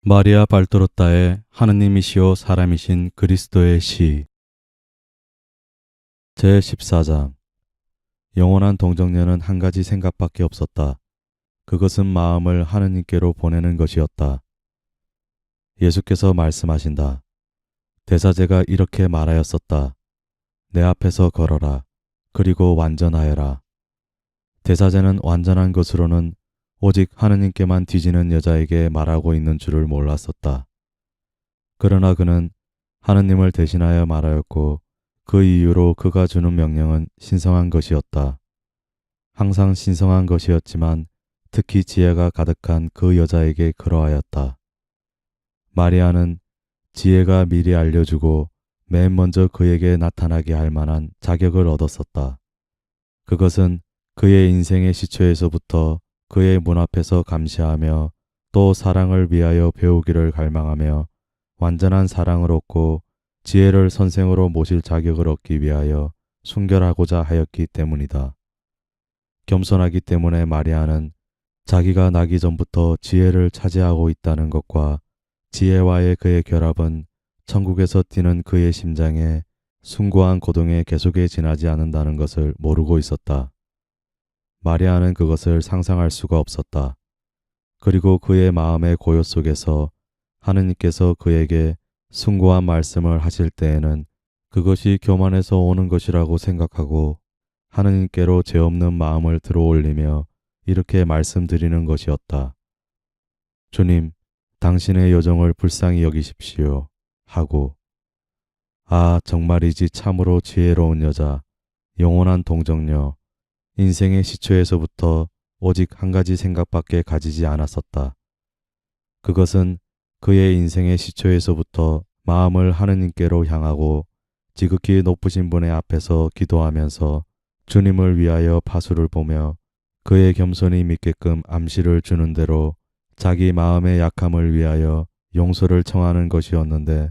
마리아 발도로타의 하느님이시오 사람이신 그리스도의 시 제14장 영원한 동정녀는 한 가지 생각밖에 없었다. 그것은 마음을 하느님께로 보내는 것이었다. 예수께서 말씀하신다. 대사제가 이렇게 말하였었다. 내 앞에서 걸어라. 그리고 완전하여라. 대사제는 완전한 것으로는 오직 하느님께만 뒤지는 여자에게 말하고 있는 줄을 몰랐었다. 그러나 그는 하느님을 대신하여 말하였고 그 이유로 그가 주는 명령은 신성한 것이었다. 항상 신성한 것이었지만 특히 지혜가 가득한 그 여자에게 그러하였다. 마리아는 지혜가 미리 알려주고 맨 먼저 그에게 나타나게 할 만한 자격을 얻었었다. 그것은 그의 인생의 시초에서부터 그의 문 앞에서 감시하며 또 사랑을 위하여 배우기를 갈망하며 완전한 사랑을 얻고 지혜를 선생으로 모실 자격을 얻기 위하여 순결하고자 하였기 때문이다. 겸손하기 때문에 마리아는 자기가 나기 전부터 지혜를 차지하고 있다는 것과 지혜와의 그의 결합은 천국에서 뛰는 그의 심장에 숭고한 고동에 계속해 지나지 않는다는 것을 모르고 있었다. 마리아는 그것을 상상할 수가 없었다. 그리고 그의 마음의 고요 속에서 하느님께서 그에게 숭고한 말씀을 하실 때에는 그것이 교만에서 오는 것이라고 생각하고 하느님께로 죄 없는 마음을 들어올리며 이렇게 말씀드리는 것이었다. 주님, 당신의 여정을 불쌍히 여기십시오. 하고 아, 정말이지 참으로 지혜로운 여자, 영원한 동정녀, 인생의 시초에서부터 오직 한 가지 생각밖에 가지지 않았었다. 그것은 그의 인생의 시초에서부터 마음을 하느님께로 향하고 지극히 높으신 분의 앞에서 기도하면서 주님을 위하여 파수를 보며 그의 겸손히 믿게끔 암시를 주는 대로 자기 마음의 약함을 위하여 용서를 청하는 것이었는데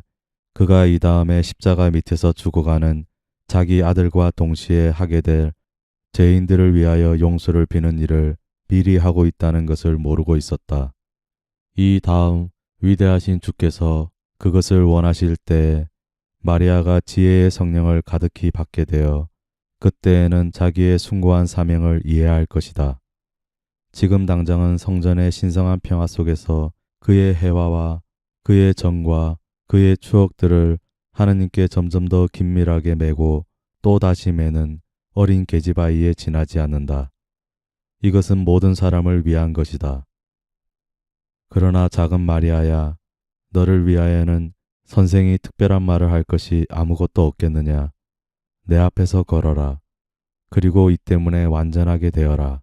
그가 이 다음에 십자가 밑에서 죽어가는 자기 아들과 동시에 하게 될 죄인들을 위하여 용서를 비는 일을 미리 하고 있다는 것을 모르고 있었다. 이 다음 위대하신 주께서 그것을 원하실 때 마리아가 지혜의 성령을 가득히 받게 되어 그때에는 자기의 숭고한 사명을 이해할 것이다. 지금 당장은 성전의 신성한 평화 속에서 그의 해화와 그의 정과 그의 추억들을 하느님께 점점 더 긴밀하게 매고 또 다시 매는 어린 계집아이에 지나지 않는다. 이것은 모든 사람을 위한 것이다. 그러나 작은 마리아야, 너를 위하여는 선생이 특별한 말을 할 것이 아무것도 없겠느냐. 내 앞에서 걸어라. 그리고 이 때문에 완전하게 되어라.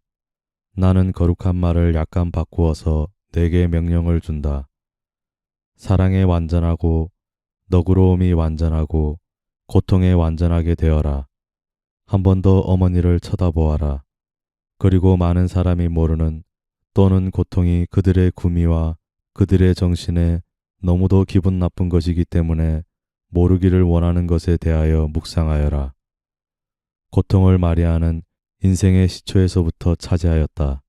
나는 거룩한 말을 약간 바꾸어서 내게 명령을 준다. 사랑에 완전하고 너그러움이 완전하고 고통에 완전하게 되어라. 한 번 더 어머니를 쳐다보아라. 그리고 많은 사람이 모르는 또는 고통이 그들의 구미와 그들의 정신에 너무도 기분 나쁜 것이기 때문에 모르기를 원하는 것에 대하여 묵상하여라. 고통을 마리아는 인생의 시초에서부터 차지하였다.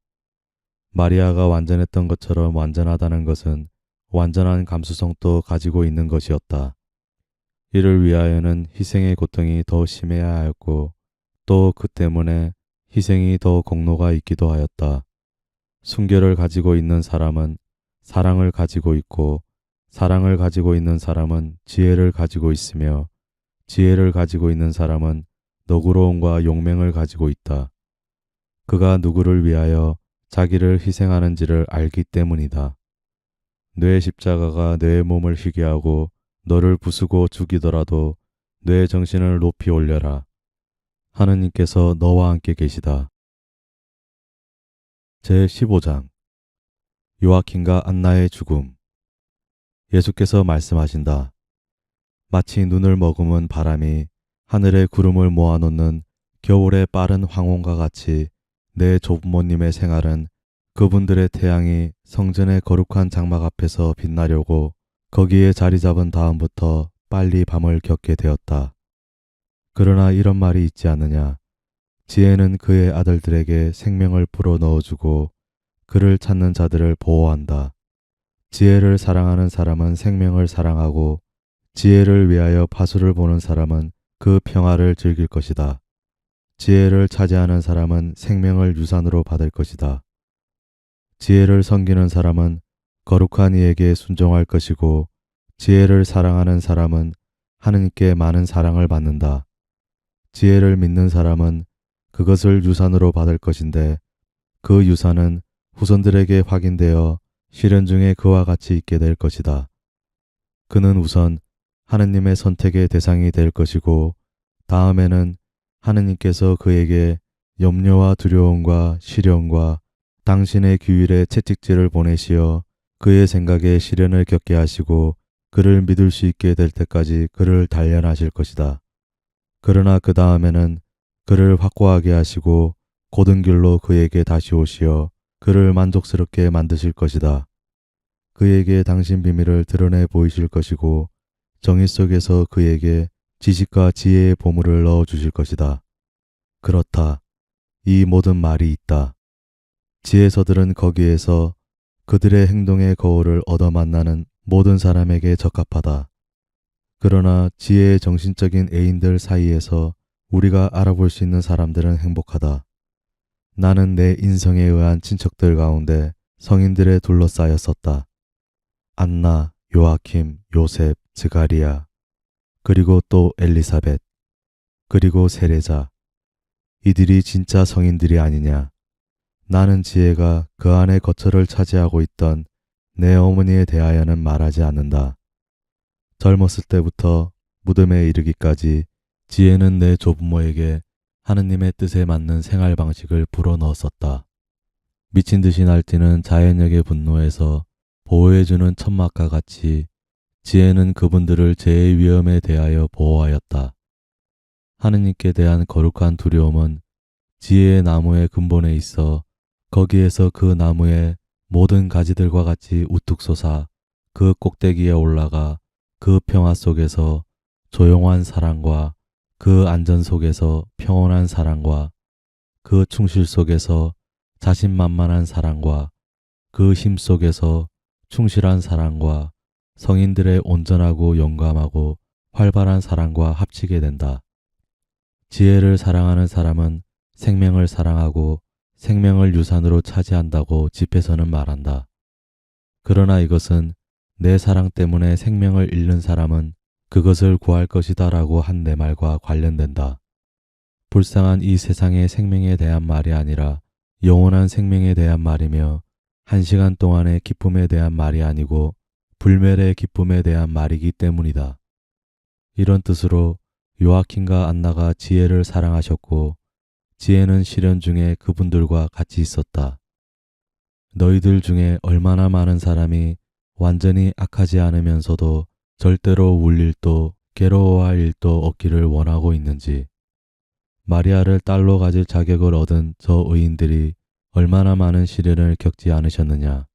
마리아가 완전했던 것처럼 완전하다는 것은 완전한 감수성도 가지고 있는 것이었다. 이를 위하여는 희생의 고통이 더 심해야 하였고 또 그 때문에 희생이 더 공로가 있기도 하였다. 순결을 가지고 있는 사람은 사랑을 가지고 있고 사랑을 가지고 있는 사람은 지혜를 가지고 있으며 지혜를 가지고 있는 사람은 너그러움과 용맹을 가지고 있다. 그가 누구를 위하여 자기를 희생하는지를 알기 때문이다. 뇌 십자가가 뇌의 몸을 희게 하고 너를 부수고 죽이더라도 뇌 정신을 높이 올려라. 하느님께서 너와 함께 계시다. 제15장 요아킨과 안나의 죽음. 예수께서 말씀하신다. 마치 눈을 머금은 바람이 하늘의 구름을 모아놓는 겨울의 빠른 황혼과 같이 내 조부모님의 생활은 그분들의 태양이 성전의 거룩한 장막 앞에서 빛나려고 거기에 자리 잡은 다음부터 빨리 밤을 겪게 되었다. 그러나 이런 말이 있지 않느냐. 지혜는 그의 아들들에게 생명을 불어 넣어주고 그를 찾는 자들을 보호한다. 지혜를 사랑하는 사람은 생명을 사랑하고 지혜를 위하여 파수를 보는 사람은 그 평화를 즐길 것이다. 지혜를 차지하는 사람은 생명을 유산으로 받을 것이다. 지혜를 섬기는 사람은 거룩한 이에게 순종할 것이고 지혜를 사랑하는 사람은 하느님께 많은 사랑을 받는다. 지혜를 믿는 사람은 그것을 유산으로 받을 것인데 그 유산은 후손들에게 확인되어 실현 중에 그와 같이 있게 될 것이다. 그는 우선 하느님의 선택의 대상이 될 것이고 다음에는 하느님께서 그에게 염려와 두려움과 시련과 당신의 규율의 채찍질을 보내시어 그의 생각에 시련을 겪게 하시고 그를 믿을 수 있게 될 때까지 그를 단련하실 것이다. 그러나 그 다음에는 그를 확고하게 하시고 곧은 길로 그에게 다시 오시어 그를 만족스럽게 만드실 것이다. 그에게 당신 비밀을 드러내 보이실 것이고 정의 속에서 그에게 지식과 지혜의 보물을 넣어 주실 것이다. 그렇다. 이 모든 말이 있다. 지혜서들은 거기에서 그들의 행동의 거울을 얻어 만나는 모든 사람에게 적합하다. 그러나 지혜의 정신적인 애인들 사이에서 우리가 알아볼 수 있는 사람들은 행복하다. 나는 내 인성에 의한 친척들 가운데 성인들에 둘러싸였었다. 안나, 요아킴, 요셉, 스가리야, 그리고 또 엘리사벳, 그리고 세레자. 이들이 진짜 성인들이 아니냐. 나는 지혜가 그 안에 거처를 차지하고 있던 내 어머니에 대하여는 말하지 않는다. 젊었을 때부터 무덤에 이르기까지 지혜는 내 조부모에게 하느님의 뜻에 맞는 생활 방식을 불어넣었었다. 미친 듯이 날뛰는 자연력의 분노에서 보호해주는 천막과 같이 지혜는 그분들을 재해 위험에 대하여 보호하였다. 하느님께 대한 거룩한 두려움은 지혜의 나무의 근본에 있어 거기에서 그 나무의 모든 가지들과 같이 우뚝 솟아 그 꼭대기에 올라가 그 평화 속에서 조용한 사랑과 그 안전 속에서 평온한 사랑과 그 충실 속에서 자신만만한 사랑과 그 힘 속에서 충실한 사랑과 성인들의 온전하고 용감하고 활발한 사랑과 합치게 된다. 지혜를 사랑하는 사람은 생명을 사랑하고 생명을 유산으로 차지한다고 집에서는 말한다. 그러나 이것은 내 사랑 때문에 생명을 잃는 사람은 그것을 구할 것이다 라고 한 내 말과 관련된다. 불쌍한 이 세상의 생명에 대한 말이 아니라 영원한 생명에 대한 말이며 한 시간 동안의 기쁨에 대한 말이 아니고 불멸의 기쁨에 대한 말이기 때문이다. 이런 뜻으로 요아킴과 안나가 지혜를 사랑하셨고 지혜는 시련 중에 그분들과 같이 있었다. 너희들 중에 얼마나 많은 사람이 완전히 악하지 않으면서도 절대로 울 일도 괴로워할 일도 없기를 원하고 있는지. 마리아를 딸로 가질 자격을 얻은 저 의인들이 얼마나 많은 시련을 겪지 않으셨느냐.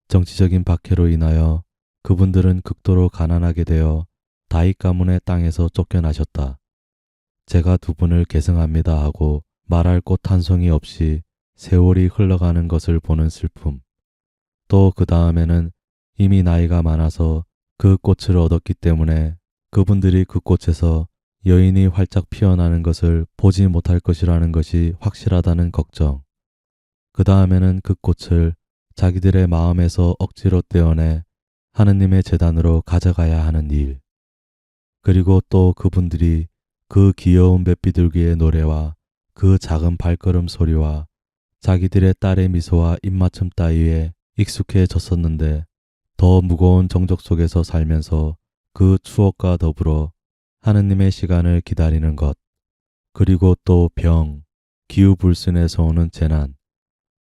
정치적인 박해로 인하여 그분들은 극도로 가난하게 되어 다윗 가문의 땅에서 쫓겨나셨다. 제가 두 분을 계승합니다 하고 말할 꽃 한 송이 없이 세월이 흘러가는 것을 보는 슬픔. 또 그 다음에는 이미 나이가 많아서 그 꽃을 얻었기 때문에 그분들이 그 꽃에서 여인이 활짝 피어나는 것을 보지 못할 것이라는 것이 확실하다는 걱정. 그 다음에는 그 꽃을 자기들의 마음에서 억지로 떼어내 하느님의 제단으로 가져가야 하는 일. 그리고 또 그분들이 그 귀여운 뱃비둘기의 노래와 그 작은 발걸음 소리와 자기들의 딸의 미소와 입맞춤 따위에 익숙해졌었는데 더 무거운 정적 속에서 살면서 그 추억과 더불어 하느님의 시간을 기다리는 것, 그리고 또 병, 기후불순에서 오는 재난,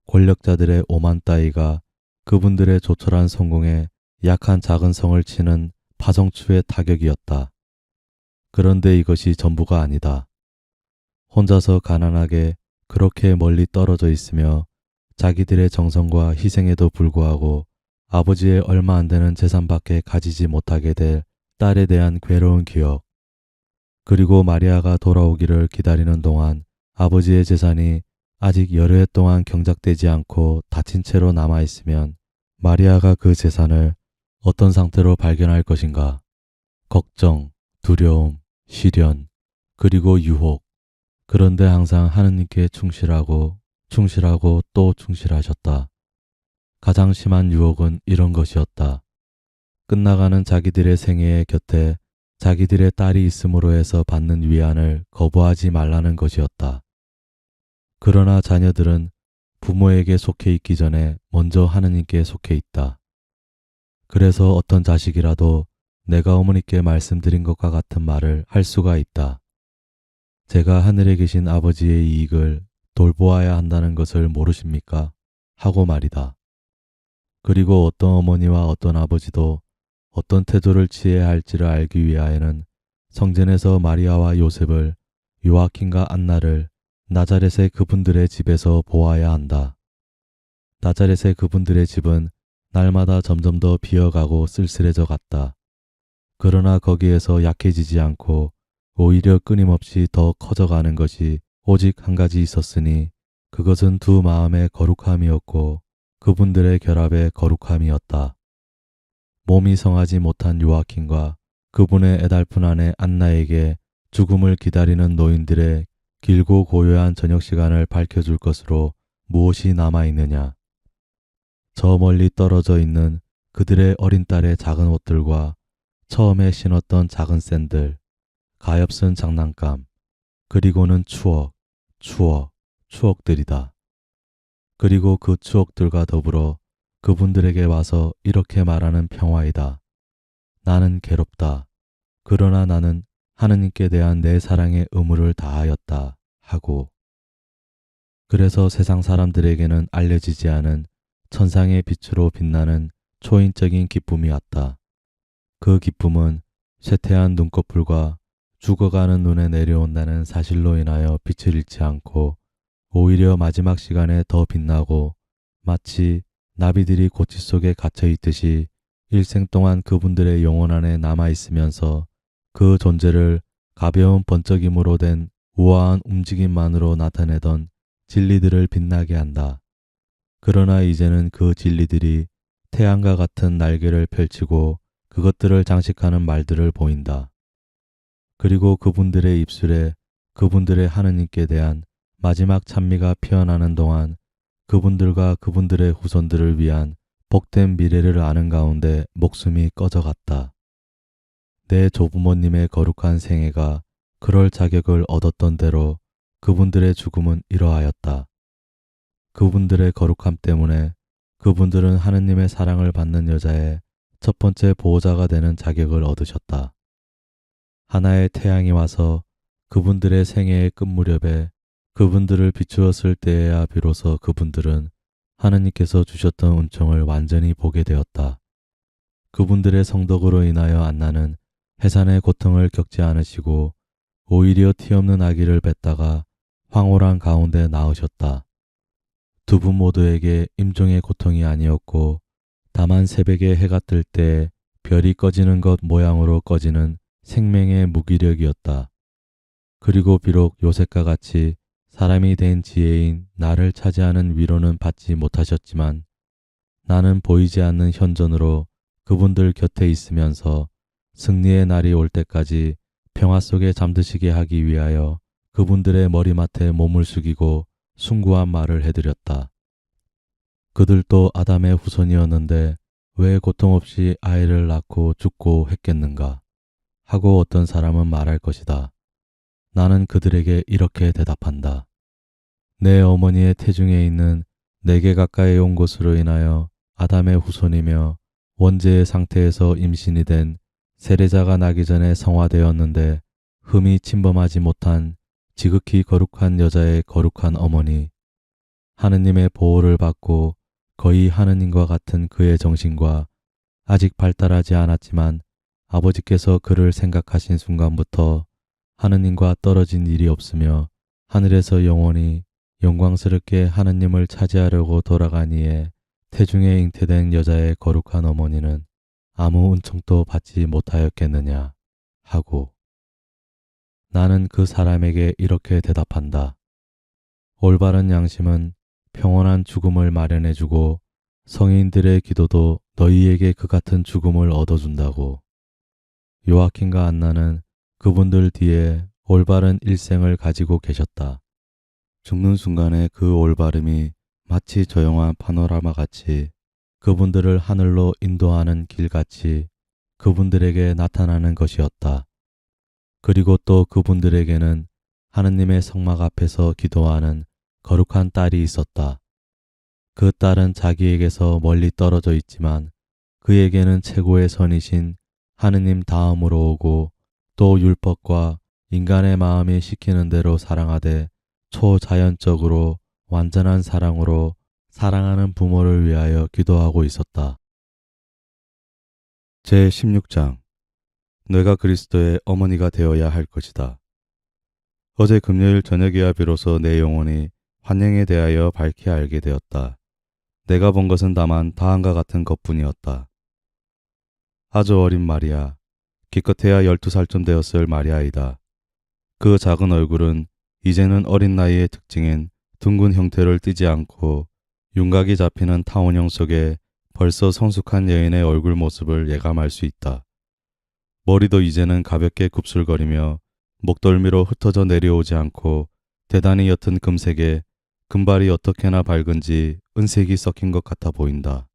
권력자들의 오만 따위가 그분들의 조촐한 성공에 약한 작은 성을 치는 파성추의 타격이었다. 그런데 이것이 전부가 아니다. 혼자서 가난하게 그렇게 멀리 떨어져 있으며 자기들의 정성과 희생에도 불구하고 아버지의 얼마 안 되는 재산밖에 가지지 못하게 될 딸에 대한 괴로운 기억, 그리고 마리아가 돌아오기를 기다리는 동안 아버지의 재산이 아직 여러 해 동안 경작되지 않고 다친 채로 남아있으면 마리아가 그 재산을 어떤 상태로 발견할 것인가? 걱정, 두려움, 시련, 그리고 유혹. 그런데 항상 하느님께 충실하고 또 충실하셨다. 가장 심한 유혹은 이런 것이었다. 끝나가는 자기들의 생애의 곁에 자기들의 딸이 있음으로 해서 받는 위안을 거부하지 말라는 것이었다. 그러나 자녀들은 부모에게 속해 있기 전에 먼저 하느님께 속해 있다. 그래서 어떤 자식이라도 내가 어머니께 말씀드린 것과 같은 말을 할 수가 있다. 제가 하늘에 계신 아버지의 이익을 돌보아야 한다는 것을 모르십니까? 하고 말이다. 그리고 어떤 어머니와 어떤 아버지도 어떤 태도를 취해야 할지를 알기 위하여는 성전에서 마리아와 요셉을, 요아킨과 안나를 나자렛의 그분들의 집에서 보아야 한다. 나자렛의 그분들의 집은 날마다 점점 더 비어가고 쓸쓸해져 갔다. 그러나 거기에서 약해지지 않고 오히려 끊임없이 더 커져가는 것이 오직 한 가지 있었으니 그것은 두 마음의 거룩함이었고 그분들의 결합의 거룩함이었다. 몸이 성하지 못한 요아킨과 그분의 애달픈 아내 안나에게 죽음을 기다리는 노인들의 길고 고요한 저녁 시간을 밝혀줄 것으로 무엇이 남아있느냐. 저 멀리 떨어져 있는 그들의 어린 딸의 작은 옷들과 처음에 신었던 작은 샌들, 가엾은 장난감, 그리고는 추억들이다. 그리고 그 추억들과 더불어 그분들에게 와서 이렇게 말하는 평화이다. 나는 괴롭다. 그러나 나는 하느님께 대한 내 사랑의 의무를 다하였다. 하고. 그래서 세상 사람들에게는 알려지지 않은 천상의 빛으로 빛나는 초인적인 기쁨이 왔다. 그 기쁨은 쇠퇴한 눈꺼풀과 죽어가는 눈에 내려온다는 사실로 인하여 빛을 잃지 않고 오히려 마지막 시간에 더 빛나고 마치 나비들이 고치 속에 갇혀 있듯이 일생 동안 그분들의 영혼 안에 남아있으면서 그 존재를 가벼운 번쩍임으로 된 우아한 움직임만으로 나타내던 진리들을 빛나게 한다. 그러나 이제는 그 진리들이 태양과 같은 날개를 펼치고 그것들을 장식하는 말들을 보인다. 그리고 그분들의 입술에 그분들의 하느님께 대한 마지막 찬미가 피어나는 동안 그분들과 그분들의 후손들을 위한 복된 미래를 아는 가운데 목숨이 꺼져갔다. 내 조부모님의 거룩한 생애가 그럴 자격을 얻었던 대로 그분들의 죽음은 이러하였다. 그분들의 거룩함 때문에 그분들은 하느님의 사랑을 받는 여자의 첫 번째 보호자가 되는 자격을 얻으셨다. 하나의 태양이 와서 그분들의 생애의 끝 무렵에 그분들을 비추었을 때에야 비로소 그분들은 하느님께서 주셨던 은총을 완전히 보게 되었다. 그분들의 성덕으로 인하여 안나는 해산의 고통을 겪지 않으시고 오히려 티 없는 아기를 뱉다가 황홀한 가운데 낳으셨다. 두 분 모두에게 임종의 고통이 아니었고 다만 새벽에 해가 뜰 때 별이 꺼지는 것 모양으로 꺼지는 생명의 무기력이었다. 그리고 비록 요셉과 같이 사람이 된 지혜인 나를 차지하는 위로는 받지 못하셨지만 나는 보이지 않는 현존으로 그분들 곁에 있으면서 승리의 날이 올 때까지 평화 속에 잠드시게 하기 위하여 그분들의 머리맡에 몸을 숙이고 숭고한 말을 해드렸다. 그들도 아담의 후손이었는데 왜 고통 없이 아이를 낳고 죽고 했겠는가 하고 어떤 사람은 말할 것이다. 나는 그들에게 이렇게 대답한다. 내 어머니의 태중에 있는 내게 가까이 온 것으로 인하여 아담의 후손이며 원죄의 상태에서 임신이 된 세례자가 나기 전에 성화되었는데 흠이 침범하지 못한 지극히 거룩한 여자의 거룩한 어머니, 하느님의 보호를 받고 거의 하느님과 같은 그의 정신과 아직 발달하지 않았지만 아버지께서 그를 생각하신 순간부터 하느님과 떨어진 일이 없으며 하늘에서 영원히 영광스럽게 하느님을 차지하려고 돌아가니에 태중에 잉태된 여자의 거룩한 어머니는 아무 은총도 받지 못하였겠느냐 하고. 나는 그 사람에게 이렇게 대답한다. 올바른 양심은 평온한 죽음을 마련해주고 성인들의 기도도 너희에게 그 같은 죽음을 얻어준다고. 요아킨과 안나는 그분들 뒤에 올바른 일생을 가지고 계셨다. 죽는 순간의 그 올바름이 마치 조용한 파노라마 같이 그분들을 하늘로 인도하는 길같이 그분들에게 나타나는 것이었다. 그리고 또 그분들에게는 하느님의 성막 앞에서 기도하는 거룩한 딸이 있었다. 그 딸은 자기에게서 멀리 떨어져 있지만 그에게는 최고의 선이신 하느님 다음으로 오고 또 율법과 인간의 마음이 시키는 대로 사랑하되 초자연적으로 완전한 사랑으로 사랑하는 부모를 위하여 기도하고 있었다. 제16장 내가 그리스도의 어머니가 되어야 할 것이다. 어제 금요일 저녁이야 비로소 내 영혼이 환영에 대하여 밝히 알게 되었다. 내가 본 것은 다만 다음과 같은 것뿐이었다. 아주 어린 마리아, 기껏해야 12살쯤 되었을 마리아이다. 그 작은 얼굴은 이제는 어린 나이의 특징인 둥근 형태를 띠지 않고 윤곽이 잡히는 타원형 속에 벌써 성숙한 여인의 얼굴 모습을 예감할 수 있다. 머리도 이제는 가볍게 굽슬거리며 목덜미로 흩어져 내려오지 않고 대단히 옅은 금색에 금발이 어떻게나 밝은지 은색이 섞인 것 같아 보인다.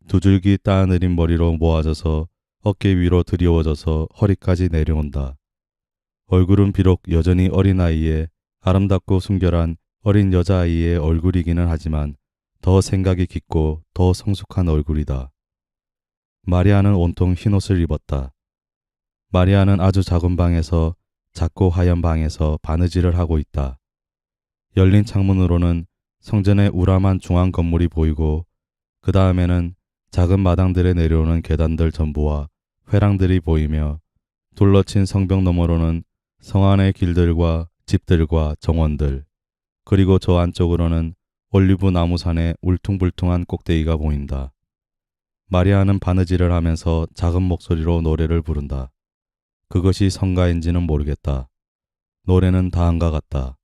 두 줄기 따느린 머리로 모아져서 어깨 위로 드리워져서 허리까지 내려온다. 얼굴은 비록 여전히 어린아이의 아름답고 순결한 어린 여자아이의 얼굴이기는 하지만 더 생각이 깊고 더 성숙한 얼굴이다. 마리아는 온통 흰옷을 입었다. 마리아는 아주 작은 방에서 작고 하얀 방에서 바느질을 하고 있다. 열린 창문으로는 성전의 우람한 중앙 건물이 보이고 그 다음에는 작은 마당들에 내려오는 계단들 전부와 회랑들이 보이며 둘러친 성벽 너머로는 성 안의 길들과 집들과 정원들 그리고 저 안쪽으로는 올리브 나무산의 울퉁불퉁한 꼭대기가 보인다. 마리아는 바느질을 하면서 작은 목소리로 노래를 부른다. 그것이 성가인지는 모르겠다. 노래는 다음과 같다.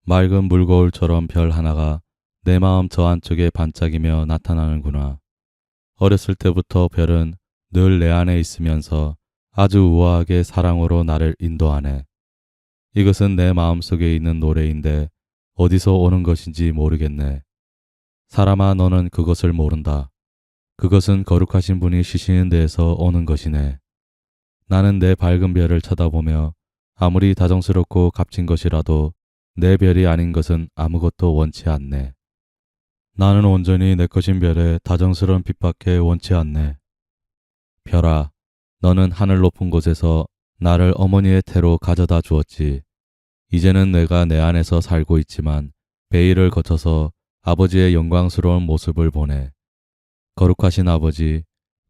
맑은 물거울처럼 별 하나가 내 마음 저 안쪽에 반짝이며 나타나는구나. 어렸을 때부터 별은 늘 내 안에 있으면서 아주 우아하게 사랑으로 나를 인도하네. 이것은 내 마음속에 있는 노래인데 어디서 오는 것인지 모르겠네. 사람아, 너는 그것을 모른다. 그것은 거룩하신 분이 쉬시는 데에서 오는 것이네. 나는 내 밝은 별을 쳐다보며 아무리 다정스럽고 값진 것이라도 내 별이 아닌 것은 아무것도 원치 않네. 나는 온전히 내 것인 별에 다정스러운 빛밖에 원치 않네. 별아, 너는 하늘 높은 곳에서 나를 어머니의 태로 가져다 주었지. 이제는 내가 내 안에서 살고 있지만 베일을 거쳐서 아버지의 영광스러운 모습을 보내. 거룩하신 아버지,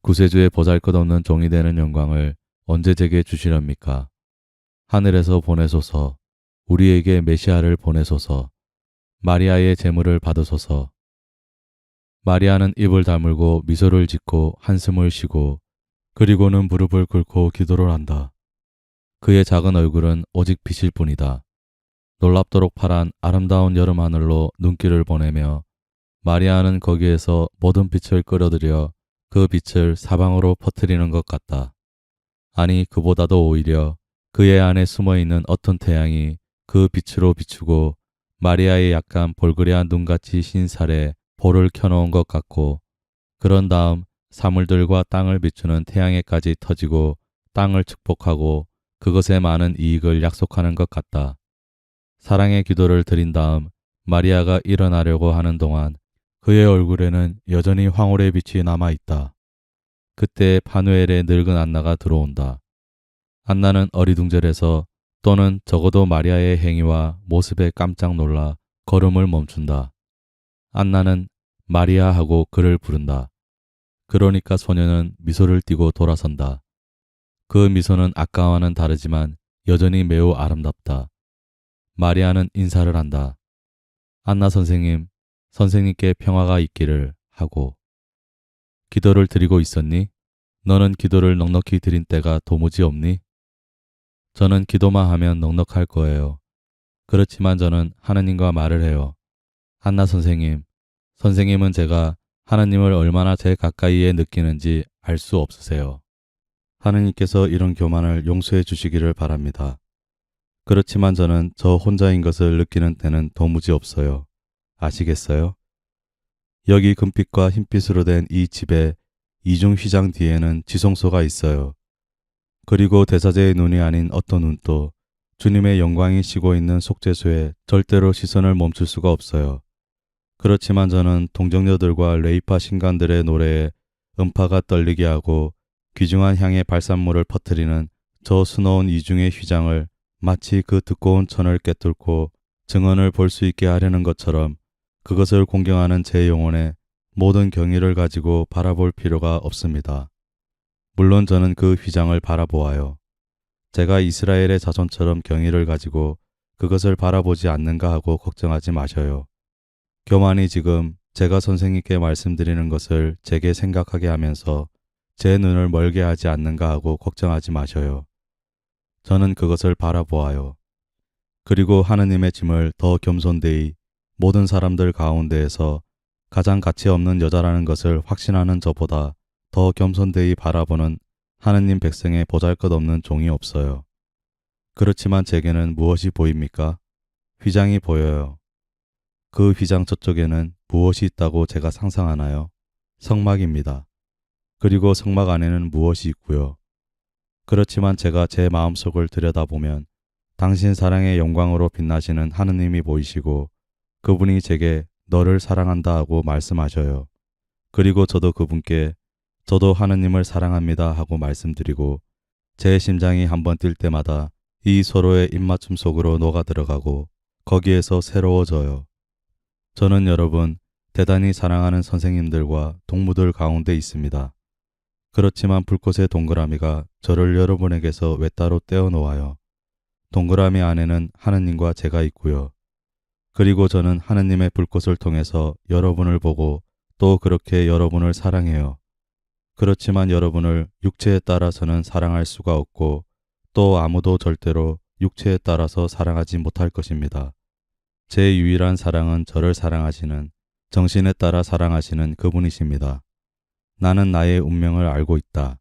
구세주의 보잘것없는 종이 되는 영광을 언제 제게 주시렵니까? 하늘에서 보내소서. 우리에게 메시아를 보내소서. 마리아의 제물을 받으소서. 마리아는 입을 다물고 미소를 짓고 한숨을 쉬고 그리고는 무릎을 꿇고 기도를 한다. 그의 작은 얼굴은 오직 빛일 뿐이다. 놀랍도록 파란 아름다운 여름 하늘로 눈길을 보내며 마리아는 거기에서 모든 빛을 끌어들여 그 빛을 사방으로 퍼뜨리는 것 같다. 아니, 그보다도 오히려 그의 안에 숨어있는 어떤 태양이 그 빛으로 비추고 마리아의 약간 볼그레한 눈같이 흰 살에 볼을 켜놓은 것 같고 그런 다음 사물들과 땅을 비추는 태양에까지 터지고 땅을 축복하고 그것에 많은 이익을 약속하는 것 같다. 사랑의 기도를 드린 다음 마리아가 일어나려고 하는 동안 그의 얼굴에는 여전히 황홀의 빛이 남아있다. 그때 파누엘의 늙은 안나가 들어온다. 안나는 어리둥절해서 또는 적어도 마리아의 행위와 모습에 깜짝 놀라 걸음을 멈춘다. 안나는 마리아 하고 그를 부른다. 그러니까 소녀는 미소를 띠고 돌아선다. 그 미소는 아까와는 다르지만 여전히 매우 아름답다. 마리아는 인사를 한다. 안나 선생님, 선생님께 평화가 있기를 하고. 기도를 드리고 있었니? 너는 기도를 넉넉히 드린 때가 도무지 없니? 저는 기도만 하면 넉넉할 거예요. 그렇지만 저는 하느님과 말을 해요. 안나 선생님, 선생님은 제가 하나님을 얼마나 제 가까이에 느끼는지 알 수 없으세요. 하느님께서 이런 교만을 용서해 주시기를 바랍니다. 그렇지만 저는 저 혼자인 것을 느끼는 때는 도무지 없어요. 아시겠어요? 여기 금빛과 흰빛으로 된 이 집에 이중 휘장 뒤에는 지성소가 있어요. 그리고 대사제의 눈이 아닌 어떤 눈도 주님의 영광이 쉬고 있는 속죄소에 절대로 시선을 멈출 수가 없어요. 그렇지만 저는 동정녀들과 레이파 신관들의 노래에 음파가 떨리게 하고 귀중한 향의 발산물을 퍼뜨리는 저 수놓은 이중의 휘장을 마치 그 두꺼운 천을 깨뚫고 증언을 볼 수 있게 하려는 것처럼 그것을 공경하는 제 영혼에 모든 경의를 가지고 바라볼 필요가 없습니다. 물론 저는 그 휘장을 바라보아요. 제가 이스라엘의 자손처럼 경의를 가지고 그것을 바라보지 않는가 하고 걱정하지 마셔요. 교만이 지금 제가 선생님께 말씀드리는 것을 제게 생각하게 하면서 제 눈을 멀게 하지 않는가 하고 걱정하지 마셔요. 저는 그것을 바라보아요. 그리고 하느님의 짐을 더 겸손되이 모든 사람들 가운데에서 가장 가치 없는 여자라는 것을 확신하는 저보다 더 겸손되이 바라보는 하느님 백성의 보잘것없는 종이 없어요. 그렇지만 제게는 무엇이 보입니까? 휘장이 보여요. 그 휘장 저쪽에는 무엇이 있다고 제가 상상하나요? 성막입니다. 그리고 성막 안에는 무엇이 있고요. 그렇지만 제가 제 마음속을 들여다보면 당신 사랑의 영광으로 빛나시는 하느님이 보이시고 그분이 제게 너를 사랑한다 하고 말씀하셔요. 그리고 저도 그분께 저도 하느님을 사랑합니다 하고 말씀드리고 제 심장이 한번 뛸 때마다 이 서로의 입맞춤 속으로 녹아들어가고 거기에서 새로워져요. 저는 여러분 대단히 사랑하는 선생님들과 동무들 가운데 있습니다. 그렇지만 불꽃의 동그라미가 저를 여러분에게서 외따로 떼어놓아요. 동그라미 안에는 하느님과 제가 있고요. 그리고 저는 하느님의 불꽃을 통해서 여러분을 보고 또 그렇게 여러분을 사랑해요. 그렇지만 여러분을 육체에 따라서는 사랑할 수가 없고 또 아무도 절대로 육체에 따라서 사랑하지 못할 것입니다. 제 유일한 사랑은 저를 사랑하시는, 정신에 따라 사랑하시는 그분이십니다. 나는 나의 운명을 알고 있다.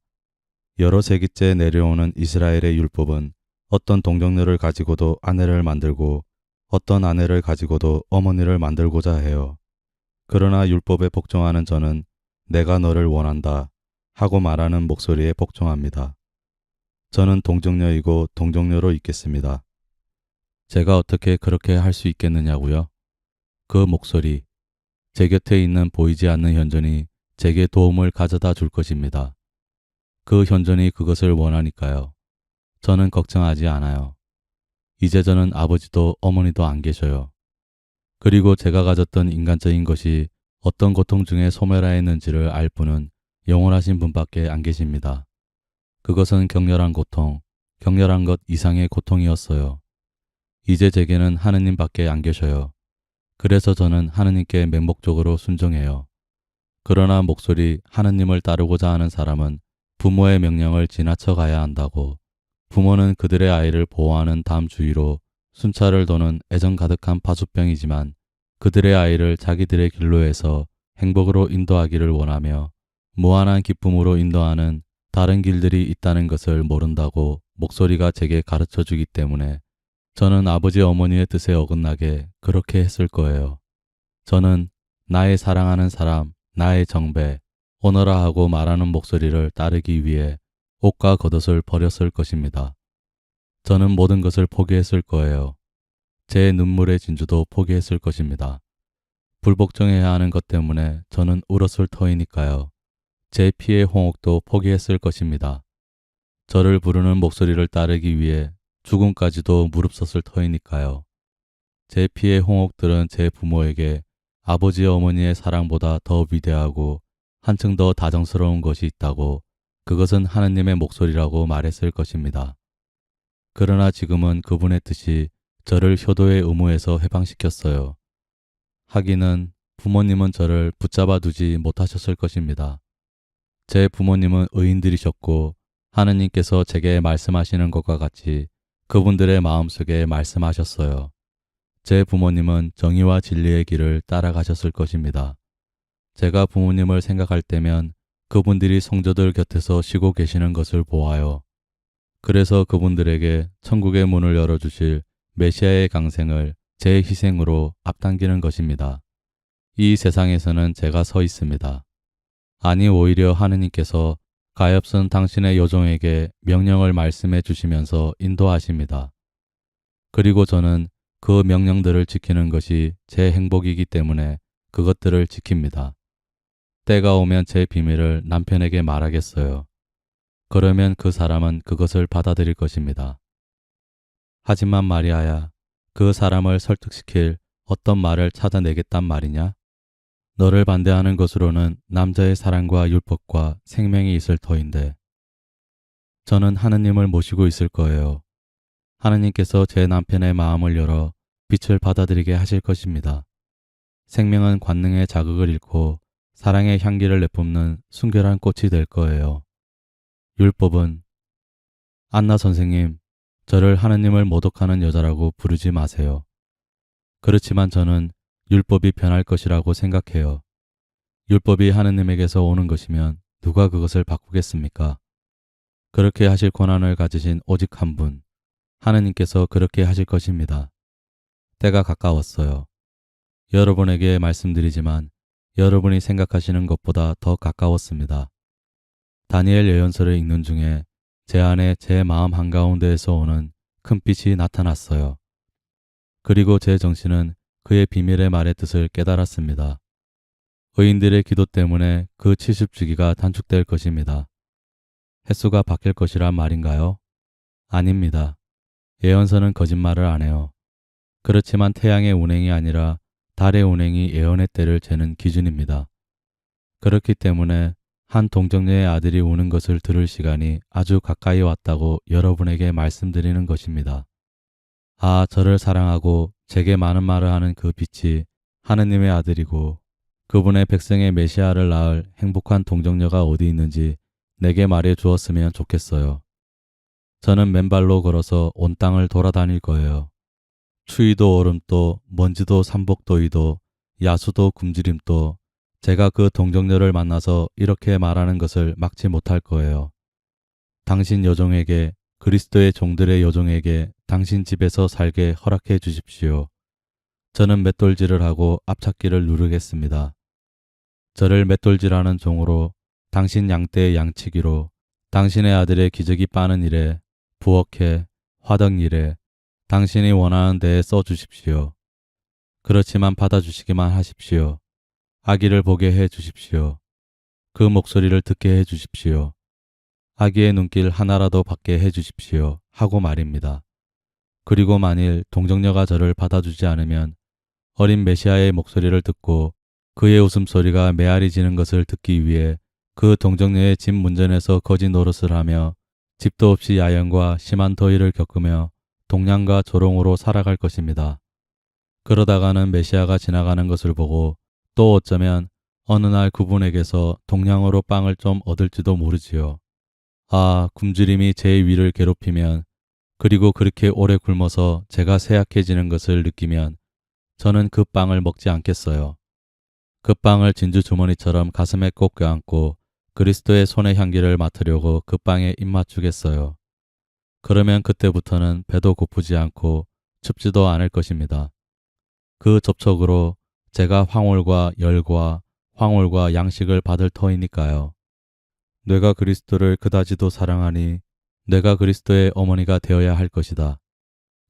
여러 세기째 내려오는 이스라엘의 율법은 어떤 동정녀를 가지고도 아내를 만들고 어떤 아내를 가지고도 어머니를 만들고자 해요. 그러나 율법에 복종하는 저는 내가 너를 원한다 하고 말하는 목소리에 복종합니다. 저는 동정녀이고 동정녀로 있겠습니다. 제가 어떻게 그렇게 할 수 있겠느냐고요? 그 목소리, 제 곁에 있는 보이지 않는 현존이 제게 도움을 가져다 줄 것입니다. 그 현존이 그것을 원하니까요. 저는 걱정하지 않아요. 이제 저는 아버지도 어머니도 안 계셔요. 그리고 제가 가졌던 인간적인 것이 어떤 고통 중에 소멸하였는지를 알 분은 영원하신 분밖에 안 계십니다. 그것은 격렬한 고통, 격렬한 것 이상의 고통이었어요. 이제 제게는 하느님밖에 안 계셔요. 그래서 저는 하느님께 맹목적으로 순종해요. 그러나 목소리 하느님을 따르고자 하는 사람은 부모의 명령을 지나쳐 가야 한다고, 부모는 그들의 아이를 보호하는 담 주위로 순찰을 도는 애정 가득한 파수병이지만 그들의 아이를 자기들의 길로 해서 행복으로 인도하기를 원하며 무한한 기쁨으로 인도하는 다른 길들이 있다는 것을 모른다고 목소리가 제게 가르쳐 주기 때문에 저는 아버지 어머니의 뜻에 어긋나게 그렇게 했을 거예요. 저는 나의 사랑하는 사람, 나의 정배, 오너라 하고 말하는 목소리를 따르기 위해 옷과 겉옷을 버렸을 것입니다. 저는 모든 것을 포기했을 거예요. 제 눈물의 진주도 포기했을 것입니다. 불복종해야 하는 것 때문에 저는 울었을 터이니까요. 제 피의 홍옥도 포기했을 것입니다. 저를 부르는 목소리를 따르기 위해 죽음까지도 무릅썼을 터이니까요. 제 피의 홍옥들은 제 부모에게 아버지 어머니의 사랑보다 더 위대하고 한층 더 다정스러운 것이 있다고, 그것은 하느님의 목소리라고 말했을 것입니다. 그러나 지금은 그분의 뜻이 저를 효도의 의무에서 해방시켰어요. 하기는 부모님은 저를 붙잡아 두지 못하셨을 것입니다. 제 부모님은 의인들이셨고 하느님께서 제게 말씀하시는 것과 같이 그분들의 마음속에 말씀하셨어요. 제 부모님은 정의와 진리의 길을 따라가셨을 것입니다. 제가 부모님을 생각할 때면 그분들이 성도들 곁에서 쉬고 계시는 것을 보아요. 그래서 그분들에게 천국의 문을 열어주실 메시아의 강생을 제 희생으로 앞당기는 것입니다. 이 세상에서는 제가 서 있습니다. 아니 오히려 하느님께서 가엾은 당신의 여종에게 명령을 말씀해 주시면서 인도하십니다. 그리고 저는 그 명령들을 지키는 것이 제 행복이기 때문에 그것들을 지킵니다. 때가 오면 제 비밀을 남편에게 말하겠어요. 그러면 그 사람은 그것을 받아들일 것입니다. 하지만 마리아야, 그 사람을 설득시킬 어떤 말을 찾아내겠단 말이냐? 너를 반대하는 것으로는 남자의 사랑과 율법과 생명이 있을 터인데 저는 하느님을 모시고 있을 거예요. 하느님께서 제 남편의 마음을 열어 빛을 받아들이게 하실 것입니다. 생명은 관능의 자극을 잃고 사랑의 향기를 내뿜는 순결한 꽃이 될 거예요. 율법은 안나 선생님, 저를 하느님을 모독하는 여자라고 부르지 마세요. 그렇지만 저는 율법이 변할 것이라고 생각해요. 율법이 하느님에게서 오는 것이면 누가 그것을 바꾸겠습니까? 그렇게 하실 권한을 가지신 오직 한 분, 하느님께서 그렇게 하실 것입니다. 때가 가까웠어요. 여러분에게 말씀드리지만 여러분이 생각하시는 것보다 더 가까웠습니다. 다니엘 예언서를 읽는 중에 제 안에 제 마음 한가운데에서 오는 큰 빛이 나타났어요. 그리고 제 정신은 그의 비밀의 말의 뜻을 깨달았습니다. 의인들의 기도 때문에 그 70주기가 단축될 것입니다. 횟수가 바뀔 것이란 말인가요? 아닙니다. 예언서는 거짓말을 안 해요. 그렇지만 태양의 운행이 아니라 달의 운행이 예언의 때를 재는 기준입니다. 그렇기 때문에 한 동정녀의 아들이 우는 것을 들을 시간이 아주 가까이 왔다고 여러분에게 말씀드리는 것입니다. 아, 저를 사랑하고 제게 많은 말을 하는 그 빛이 하느님의 아들이고 그분의 백성의 메시아를 낳을 행복한 동정녀가 어디 있는지 내게 말해 주었으면 좋겠어요. 저는 맨발로 걸어서 온 땅을 돌아다닐 거예요. 추위도 얼음도 먼지도 삼복더위도 야수도 굶주림도 제가 그 동정녀를 만나서 이렇게 말하는 것을 막지 못할 거예요. 당신 여종에게, 그리스도의 종들의 여종에게 당신 집에서 살게 허락해 주십시오. 저는 맷돌질을 하고 앞찾기를 누르겠습니다. 저를 맷돌질하는 종으로 당신 양떼의 양치기로 당신의 아들의 기저귀 빠는 일에 부엌에 화덕 일에 당신이 원하는 데에 써주십시오. 그렇지만 받아주시기만 하십시오. 아기를 보게 해 주십시오. 그 목소리를 듣게 해 주십시오. 아기의 눈길 하나라도 받게 해 주십시오. 하고 말입니다. 그리고 만일 동정녀가 저를 받아주지 않으면 어린 메시아의 목소리를 듣고 그의 웃음소리가 메아리 지는 것을 듣기 위해 그 동정녀의 집 문전에서 거지 노릇을 하며 집도 없이 야영과 심한 더위를 겪으며 동냥과 조롱으로 살아갈 것입니다. 그러다가는 메시아가 지나가는 것을 보고 또 어쩌면 어느 날 그분에게서 동냥으로 빵을 좀 얻을지도 모르지요. 아, 굶주림이 제 위를 괴롭히면 그리고 그렇게 오래 굶어서 제가 쇠약해지는 것을 느끼면 저는 그 빵을 먹지 않겠어요. 그 빵을 진주 주머니처럼 가슴에 꼭 껴안고 그리스도의 손의 향기를 맡으려고 그 빵에 입 맞추겠어요. 그러면 그때부터는 배도 고프지 않고 춥지도 않을 것입니다. 그 접촉으로 제가 황홀과 열과 황홀과 양식을 받을 터이니까요. 내가 그리스도를 그다지도 사랑하니 내가 그리스도의 어머니가 되어야 할 것이다.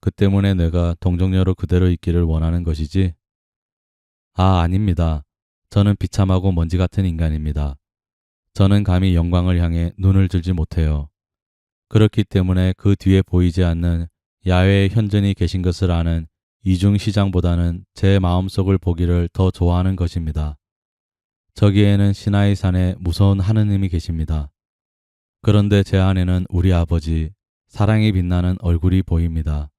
그 때문에 내가 동정녀로 그대로 있기를 원하는 것이지? 아, 아닙니다. 저는 비참하고 먼지 같은 인간입니다. 저는 감히 영광을 향해 눈을 들지 못해요. 그렇기 때문에 그 뒤에 보이지 않는 야외에 현존이 계신 것을 아는 이중시장보다는 제 마음속을 보기를 더 좋아하는 것입니다. 저기에는 시나이 산에 무서운 하느님이 계십니다. 그런데 제 안에는 우리 아버지, 사랑이 빛나는 얼굴이 보입니다.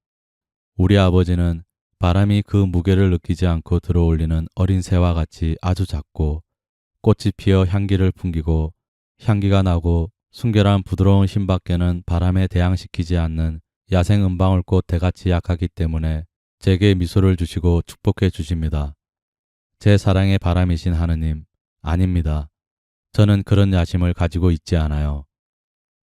우리 아버지는 바람이 그 무게를 느끼지 않고 들어올리는 어린 새와 같이 아주 작고 꽃이 피어 향기를 풍기고 향기가 나고 순결한 부드러운 힘밖에는 바람에 대항시키지 않는 야생 은방울꽃 대같이 약하기 때문에 제게 미소를 주시고 축복해 주십니다. 제 사랑의 바람이신 하느님, 아닙니다. 저는 그런 야심을 가지고 있지 않아요.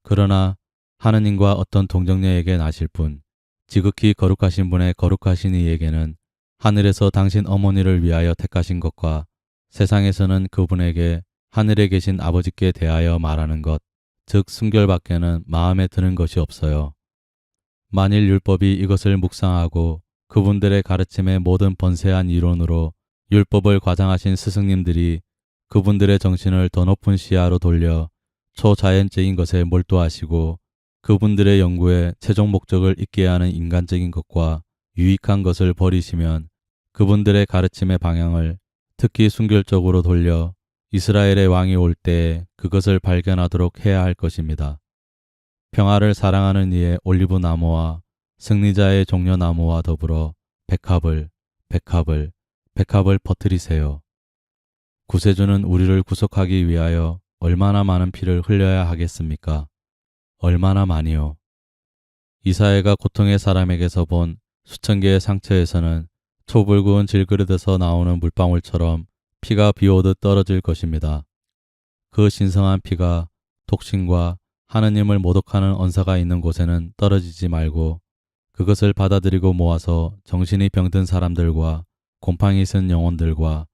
그러나 하느님과 어떤 동정녀에게 나실 분, 지극히 거룩하신 분의 거룩하신 이에게는 하늘에서 당신 어머니를 위하여 택하신 것과 세상에서는 그분에게 하늘에 계신 아버지께 대하여 말하는 것, 즉 순결밖에는 마음에 드는 것이 없어요. 만일 율법이 이것을 묵상하고 그분들의 가르침의 모든 번세한 이론으로 율법을 과장하신 스승님들이 그분들의 정신을 더 높은 시야로 돌려 초자연적인 것에 몰두하시고 그분들의 연구에 최종 목적을 잊게 하는 인간적인 것과 유익한 것을 버리시면 그분들의 가르침의 방향을 특히 순결적으로 돌려 이스라엘의 왕이 올 때에 그것을 발견하도록 해야 할 것입니다. 평화를 사랑하는 이의 올리브 나무와 승리자의 종려나무와 더불어 백합을 퍼뜨리세요. 구세주는 우리를 구속하기 위하여 얼마나 많은 피를 흘려야 하겠습니까? 얼마나 많이요. 이사야가 고통의 사람에게서 본 수천 개의 상처에서는 초불구운 질그릇에서 나오는 물방울처럼 피가 비오듯 떨어질 것입니다. 그 신성한 피가 독신과 하느님을 모독하는 언사가 있는 곳에는 떨어지지 말고 그것을 받아들이고 모아서 정신이 병든 사람들과 곰팡이 쓴 영혼들과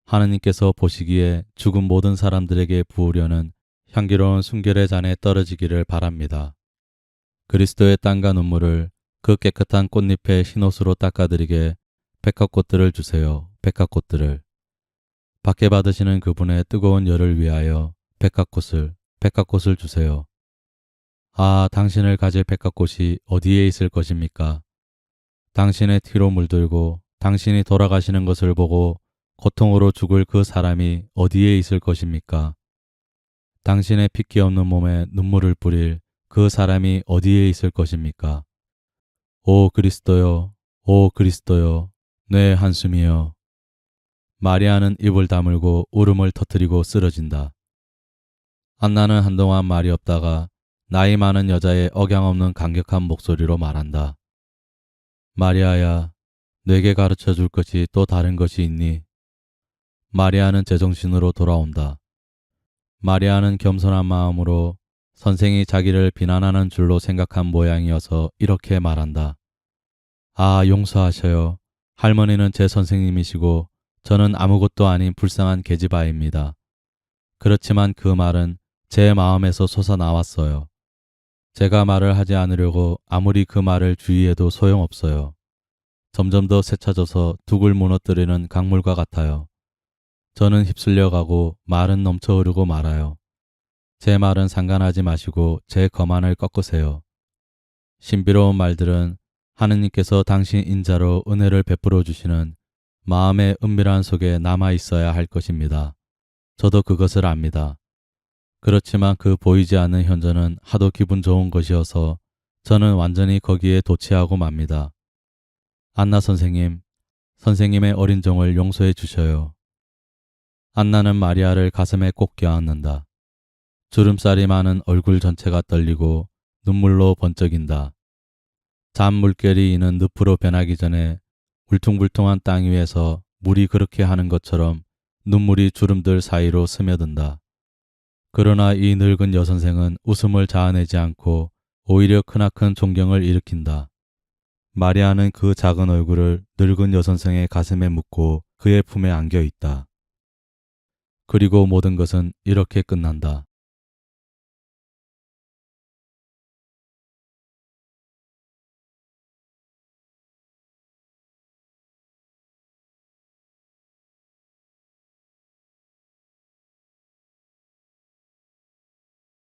하느님께서 보시기에 죽은 모든 사람들에게 부으려는 향기로운 순결의 잔에 떨어지기를 바랍니다. 그리스도의 땀과 눈물을 그 깨끗한 꽃잎의 흰옷으로 닦아드리게 백합꽃들을 주세요. 백합꽃들을. 받게 받으시는 그분의 뜨거운 열을 위하여 백합꽃을 주세요. 아, 당신을 가질 백합꽃이 어디에 있을 것입니까? 당신의 티로 물들고 당신이 돌아가시는 것을 보고 고통으로 죽을 그 사람이 어디에 있을 것입니까? 당신의 핏기 없는 몸에 눈물을 뿌릴 그 사람이 어디에 있을 것입니까? 오 그리스도여, 오 그리스도여, 내 한숨이여. 마리아는 입을 다물고 울음을 터뜨리고 쓰러진다. 안나는 한동안 말이 없다가 나이 많은 여자의 억양 없는 강격한 목소리로 말한다. 마리아야, 내게 가르쳐 줄 것이 또 다른 것이 있니? 마리아는 제정신으로 돌아온다. 마리아는 겸손한 마음으로 선생이 자기를 비난하는 줄로 생각한 모양이어서 이렇게 말한다. 아, 용서하셔요. 할머니는 제 선생님이시고 저는 아무것도 아닌 불쌍한 계집아입니다. 그렇지만 그 말은 제 마음에서 솟아나왔어요. 제가 말을 하지 않으려고 아무리 그 말을 주의해도 소용없어요. 점점 더 세차져서 둑을 무너뜨리는 강물과 같아요. 저는 휩쓸려 가고 말은 넘쳐 흐르고 말아요. 제 말은 상관하지 마시고 제 거만을 꺾으세요. 신비로운 말들은 하느님께서 당신 인자로 은혜를 베풀어 주시는 마음의 은밀한 속에 남아 있어야 할 것입니다. 저도 그것을 압니다. 그렇지만 그 보이지 않는 현저는 하도 기분 좋은 것이어서 저는 완전히 거기에 도취하고 맙니다. 안나 선생님, 선생님의 어린 종을 용서해 주셔요. 안나는 마리아를 가슴에 꼭 껴안는다. 주름살이 많은 얼굴 전체가 떨리고 눈물로 번쩍인다. 잠 물결이 이는 늪으로 변하기 전에 울퉁불퉁한 땅 위에서 물이 그렇게 하는 것처럼 눈물이 주름들 사이로 스며든다. 그러나 이 늙은 여선생은 웃음을 자아내지 않고 오히려 크나큰 존경을 일으킨다. 마리아는 그 작은 얼굴을 늙은 여선생의 가슴에 묻고 그의 품에 안겨 있다. 그리고 모든 것은 이렇게 끝난다.